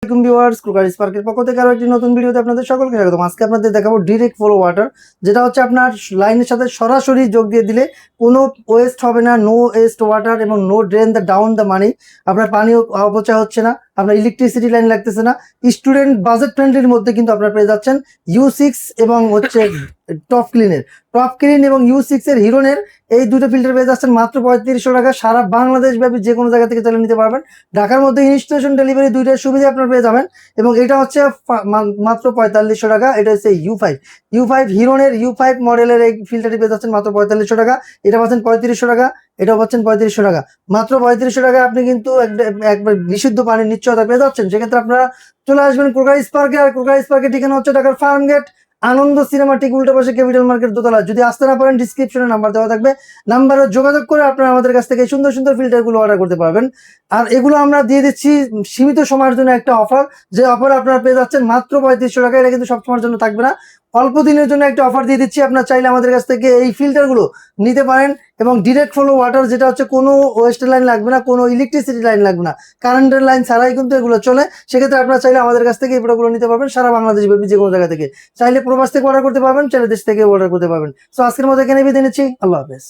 আসসালামু আলাইকুম viewers, cooker স্পার্কের পক্ষ থেকে আরো একটি নতুন ভিডিওতে আপনাদের সকলকে স্বাগতম। আজকে আপনাদের দেখাবো ডিরেক্ট ফ্লো ওয়াটার, যেটা হচ্ছে আপনার লাইনের সাথে সরাসরি যোগ দিয়ে দিলে কোনো ওয়েস্ট হবে না, নো ওয়েস্ট ওয়াটার এবং no drain the down the money. আপনার পানি অপচয় হচ্ছে না, আপনার ইলেকট্রিসিটি লাইন লাগতেছে না। স্টুডেন্ট বাজেট ফ্রেন্ডলির মধ্যে কিন্তু আপনারা পেয়ে যাচ্ছেন U6 এবং হচ্ছে টপ ক্লিনের, টপ ক্লিন এবং U6 এর হিরোনের এই দুটো ফিল্টার পেয়ে যাচ্ছেন মাত্র 3500 টাকা। সারা বাংলাদেশ ব্যাপী যে কোনো জায়গা থেকে চালিয়ে নিতে পারবেন। ঢাকার মধ্যে ইনস্টলেশন ডেলিভারি দুইটার সুবিধা আপনারা পেয়ে যাবেন। এবং এটা হচ্ছে মাত্র 4500 টাকা। এটা হচ্ছে U5 হিরোনের U5 মডেলের এই ফিল্টারটি পেয়ে যাচ্ছেন মাত্র 4500 টাকা। এটা পাচ্ছেন 3500 টাকা, এটাও পাচ্ছেন 3500 টাকা। মাত্র 3500 টাকা আপনি কিন্তু একবার বিশুদ্ধ পানির নিশ্চয়তা পেয়ে যাচ্ছেন। সেক্ষেত্রে আপনারা চলে আসবেন ক্রোকার স্পার্কে। আর ক্রোকার স্পার্কের ঠিকানা হচ্ছে ঢাকার ফার্ম গেট, আনন্দ সিনেমা ঠিক উল্টো পাশে ক্যাপিটাল মার্কেট দোতলা। যদি আসতে না পারেন ডিসক্রিপশনে নাম্বার দেওয়া থাকবে, নাম্বারে যোগাযোগ করে আপনারা আমাদের কাছ থেকে সুন্দর সুন্দর ফিল্টারগুলো অর্ডার করতে পারবেন। আর এগুলো আমরা দিয়ে দিচ্ছি সীমিত সময়ের জন্য একটা অফার, যে অফার আপনারা পেয়ে যাচ্ছেন মাত্র 3500 টাকা। এটা কিন্তু সব সময়ের জন্য থাকবে না, অল্প দিনের জন্য একটা অফার দিয়ে দিচ্ছি। আপনারা চাইলে আমাদের কাছ থেকে এই ফিল্টারগুলো নিতে পারেন। এবং ডিরেক্ট ফ্লো ওয়াটার, যেটা হচ্ছে কোনো ওয়েস্ট লাইন লাগবে না, কোনো ইলেকট্রিসিটি লাইন লাগবে না, কারেন্টের লাইন ছাড়াই কিন্তু এগুলো চলে। সেক্ষেত্রে আপনারা চাইলে আমাদের কাছ থেকে এই প্রোডাক্টগুলো নিতে পারবেন সারা বাংলাদেশ ব্যাপী যে কোনো জায়গা থেকে। চাইলে প্রবাস থেকে অর্ডার করতে পারবেন, চাইলে দেশ থেকে অর্ডার করতে পারবেন। তো আজকের মতো এখানে বিদায় নিচ্ছি, আল্লাহ হাফেজ।